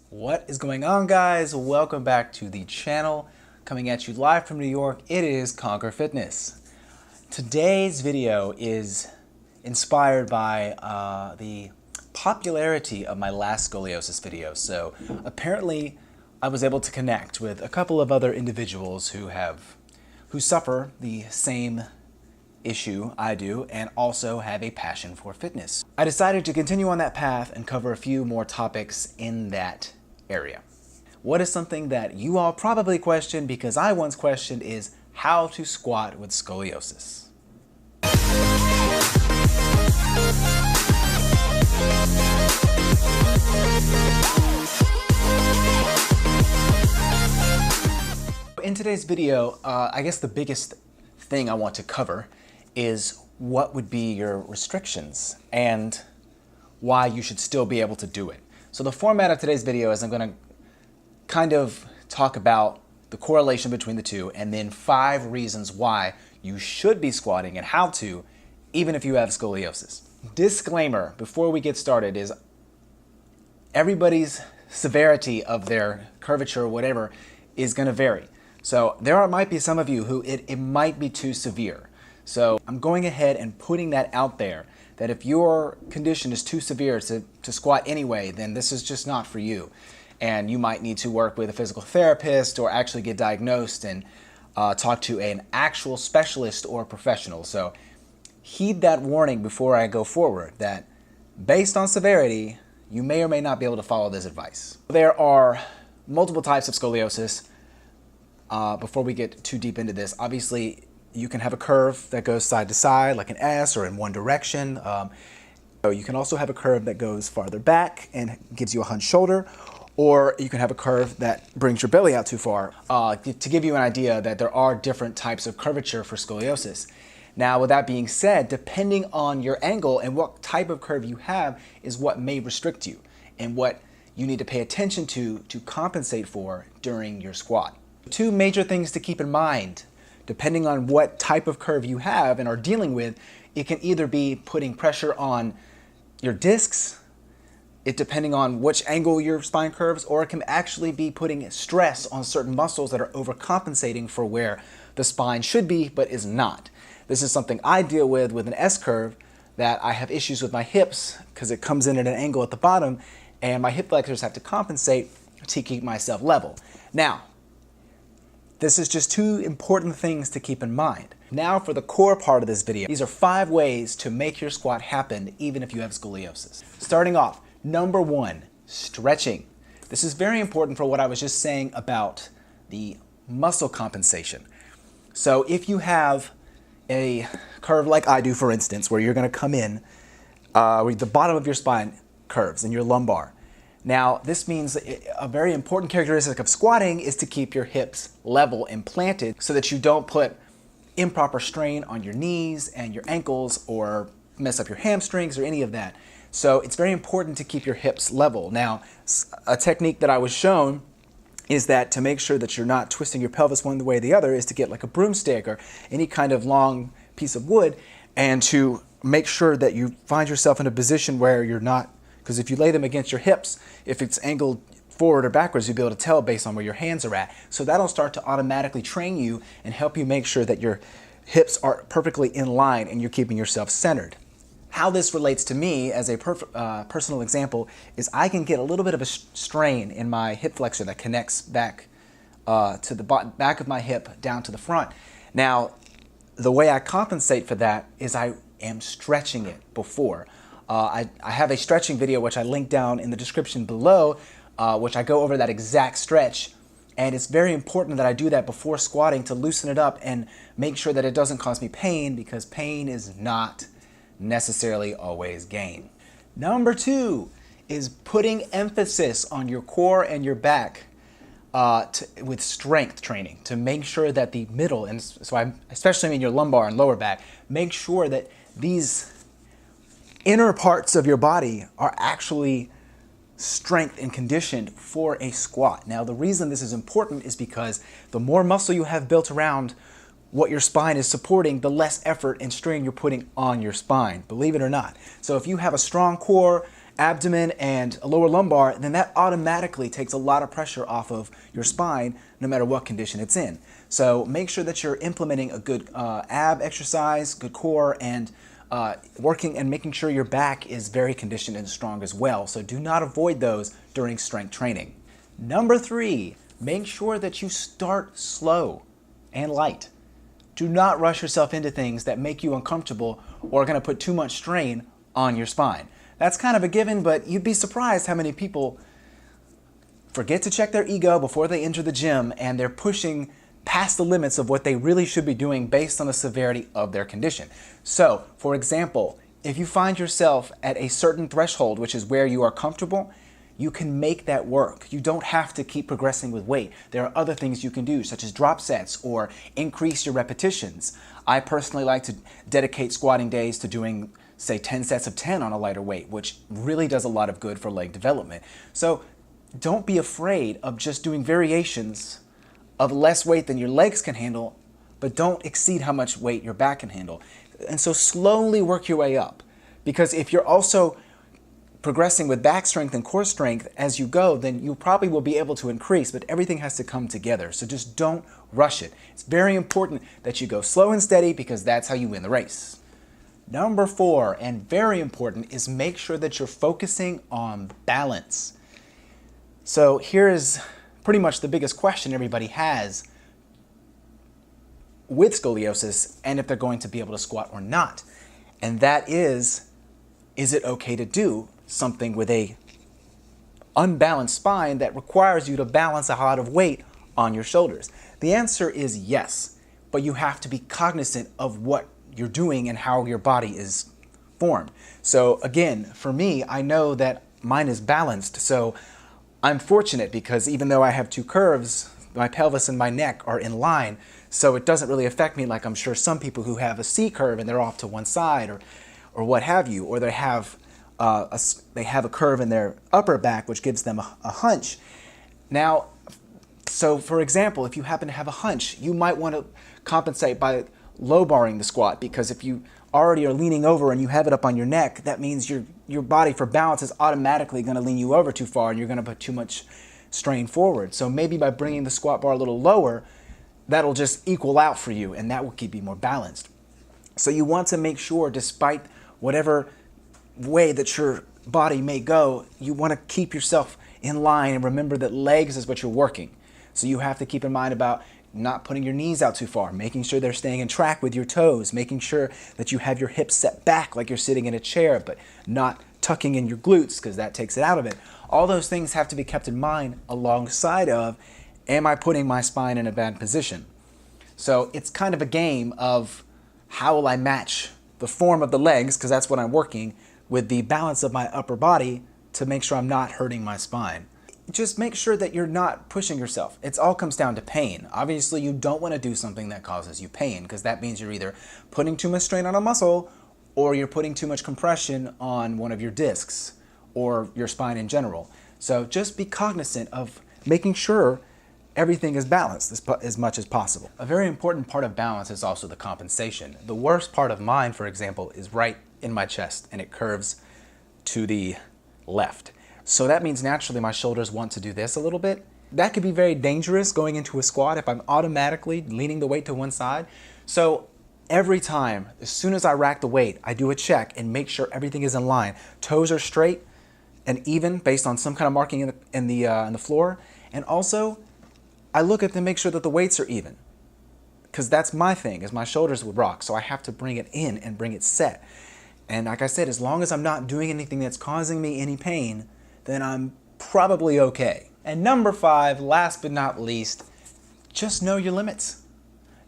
What is going on, guys? Welcome back to the channel. Coming at you live from New York, it is Conquer Fitness. Today's video is inspired by the popularity of my last scoliosis video. So apparently I was able to connect with a couple of other individuals who suffer the same issue I do and also have a passion for fitness. I decided to continue on that path and cover a few more topics in that area. What is something that you all probably question, because I once questioned, is how to squat with scoliosis. In today's video, I guess the biggest thing I want to cover is what would be your restrictions and why you should still be able to do it. So the format of today's video is I'm going to kind of talk about the correlation between the two and then 5 reasons why you should be squatting and how to, even if you have scoliosis. Disclaimer before we get started is everybody's severity of their curvature or whatever is going to vary. So might be some of you who it might be too severe. So I'm going ahead and putting that out there, that if your condition is too severe to squat anyway, then this is just not for you. And you might need to work with a physical therapist or actually get diagnosed and talk to an actual specialist or professional. So heed that warning before I go forward, that based on severity, you may or may not be able to follow this advice. There are multiple types of scoliosis. Before we get too deep into this, obviously you can have a curve that goes side to side like an S or in one direction. So you can also have a curve that goes farther back and gives you a hunched shoulder, or you can have a curve that brings your belly out too far. To give you an idea that there are different types of curvature for scoliosis. Now, with that being said, depending on your angle and what type of curve you have is what may restrict you and what you need to pay attention to compensate for during your squat. 2 major things to keep in mind, depending on what type of curve you have and are dealing with. It can either be putting pressure on your discs, depending on which angle your spine curves, or it can actually be putting stress on certain muscles that are overcompensating for where the spine should be but is not. This is something I deal with an S curve, that I have issues with my hips because it comes in at an angle at the bottom and my hip flexors have to compensate to keep myself level. Now, this is just 2 important things to keep in mind. Now for the core part of this video. These are 5 ways to make your squat happen even if you have scoliosis. Starting off, number 1, stretching. This is very important for what I was just saying about the muscle compensation. So if you have a curve like I do, for instance, where you're going to come in, where the bottom of your spine curves in your lumbar. Now, this means a very important characteristic of squatting is to keep your hips level and planted so that you don't put improper strain on your knees and your ankles or mess up your hamstrings or any of that. So it's very important to keep your hips level. Now, a technique that I was shown is that to make sure that you're not twisting your pelvis one way or the other is to get like a broomstick or any kind of long piece of wood, and to make sure that you find yourself in a position where you're not, because if you lay them against your hips, if it's angled forward or backwards, you'll be able to tell based on where your hands are at. So that'll start to automatically train you and help you make sure that your hips are perfectly in line and you're keeping yourself centered. How this relates to me as a personal example is I can get a little bit of a strain in my hip flexor that connects back to the back of my hip down to the front. Now, the way I compensate for that is I am stretching it before. I have a stretching video which I link down in the description below, which I go over that exact stretch, and it's very important that I do that before squatting to loosen it up and make sure that it doesn't cause me pain, because pain is not necessarily always gain. Number 2 is putting emphasis on your core and your back with strength training to make sure that the middle, and so I especially mean your lumbar and lower back, make sure that these inner parts of your body are actually strength and conditioned for a squat. Now, the reason this is important is because the more muscle you have built around what your spine is supporting, the less effort and strain you're putting on your spine, believe it or not. So if you have a strong core abdomen and a lower lumbar, then that automatically takes a lot of pressure off of your spine, no matter what condition it's in. So make sure that you're implementing a good ab exercise, good core, and working and making sure your back is very conditioned and strong as well. So do not avoid those during strength training. Number 3, make sure that you start slow and light. Do not rush yourself into things that make you uncomfortable or are going to put too much strain on your spine. That's kind of a given, but you'd be surprised how many people forget to check their ego before they enter the gym, and they're pushing past the limits of what they really should be doing based on the severity of their condition. So, for example, if you find yourself at a certain threshold, which is where you are comfortable, you can make that work. You don't have to keep progressing with weight. There are other things you can do, such as drop sets or increase your repetitions. I personally like to dedicate squatting days to doing, say, 10 sets of 10 on a lighter weight, which really does a lot of good for leg development. So don't be afraid of just doing variations of less weight than your legs can handle, but don't exceed how much weight your back can handle. And so slowly work your way up. Because if you're also progressing with back strength and core strength as you go, then you probably will be able to increase, but everything has to come together. So just don't rush it. It's very important that you go slow and steady, because that's how you win the race. Number 4, and very important, is make sure that you're focusing on balance. So here is pretty much the biggest question everybody has with scoliosis, and if they're going to be able to squat or not. And that is it okay to do something with a unbalanced spine that requires you to balance a lot of weight on your shoulders? The answer is yes, but you have to be cognizant of what you're doing and how your body is formed. So again, for me, I know that mine is balanced, so I'm fortunate because even though I have 2 curves, my pelvis and my neck are in line, so it doesn't really affect me like I'm sure some people who have a C curve and they're off to one side, or what have you, or they have a curve in their upper back which gives them a hunch. Now, so for example, if you happen to have a hunch, you might want to compensate by low barring the squat, because if you already are leaning over and you have it up on your neck, that means your body for balance is automatically going to lean you over too far, and you're going to put too much strain forward. So maybe by bringing the squat bar a little lower, that'll just equal out for you, and that will keep you more balanced. So you want to make sure, despite whatever way that your body may go, you want to keep yourself in line, and remember that legs is what you're working. So you have to keep in mind about not putting your knees out too far, making sure they're staying in track with your toes, making sure that you have your hips set back like you're sitting in a chair, but not tucking in your glutes, because that takes it out of it. All those things have to be kept in mind alongside of, am I putting my spine in a bad position? So it's kind of a game of how will I match the form of the legs, because that's what I'm working, with the balance of my upper body to make sure I'm not hurting my spine. Just make sure that you're not pushing yourself. It all comes down to pain. Obviously, you don't want to do something that causes you pain, because that means you're either putting too much strain on a muscle or you're putting too much compression on one of your discs or your spine in general. So just be cognizant of making sure everything is balanced as much as possible. A very important part of balance is also the compensation. The worst part of mine, for example, is right in my chest, and it curves to the left. So that means naturally my shoulders want to do this a little bit. That could be very dangerous going into a squat if I'm automatically leaning the weight to one side. So every time, as soon as I rack the weight, I do a check and make sure everything is in line. Toes are straight and even based on some kind of marking in the floor. And also, I look at them, make sure that the weights are even, because that's my thing, is my shoulders would rock. So I have to bring it in and bring it set. And like I said, as long as I'm not doing anything that's causing me any pain, then I'm probably okay. And number 5, last but not least, just know your limits.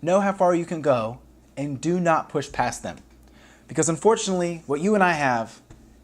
Know how far you can go and do not push past them. Because unfortunately, what you and I have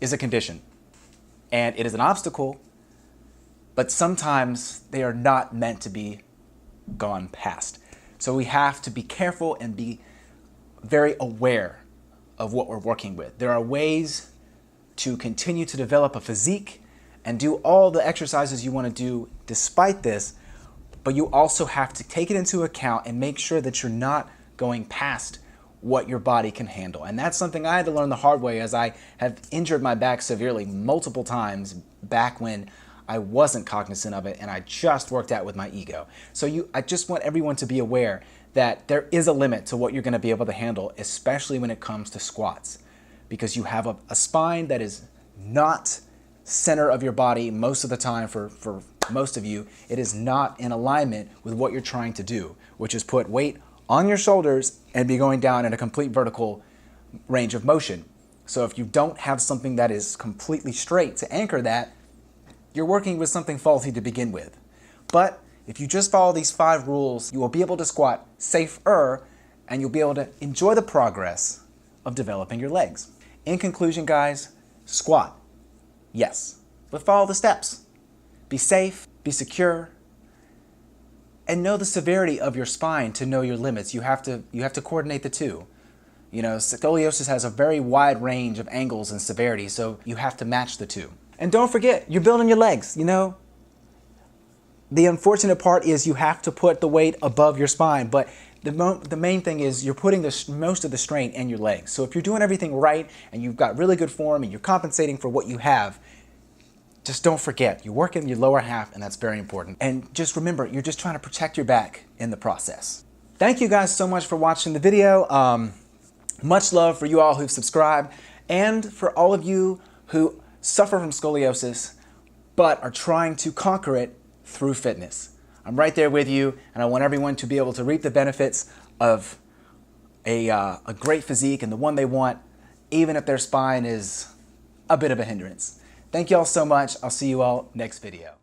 is a condition. And it is an obstacle, but sometimes they are not meant to be gone past. So we have to be careful and be very aware of what we're working with. There are ways to continue to develop a physique and do all the exercises you want to do despite this, but you also have to take it into account and make sure that you're not going past what your body can handle. And that's something I had to learn the hard way, as I have injured my back severely multiple times back when I wasn't cognizant of it and I just worked out with my ego. So I just want everyone to be aware that there is a limit to what you're going to be able to handle, especially when it comes to squats, because you have a spine that is not center of your body most of the time. For most of you, it is not in alignment with what you're trying to do, which is put weight on your shoulders and be going down in a complete vertical range of motion. So if you don't have something that is completely straight to anchor that, you're working with something faulty to begin with. But if you just follow these 5 rules, you will be able to squat safer and you'll be able to enjoy the progress of developing your legs. In conclusion, guys, squat, yes, but follow the steps. Be safe, be secure, and know the severity of your spine to know your limits. You have to coordinate the two. You know, scoliosis has a very wide range of angles and severity, so you have to match the two. And don't forget, you're building your legs, you know. The unfortunate part is you have to put the weight above your spine, but the main thing is you're putting most of the strain in your legs. So if you're doing everything right and you've got really good form and you're compensating for what you have, just don't forget, you're working your lower half, and that's very important. And just remember, you're just trying to protect your back in the process. Thank you guys so much for watching the video. Much love for you all who've subscribed, and for all of you who suffer from scoliosis but are trying to conquer it through fitness. I'm right there with you, and I want everyone to be able to reap the benefits of a great physique and the one they want, even if their spine is a bit of a hindrance. Thank you all so much. I'll see you all next video.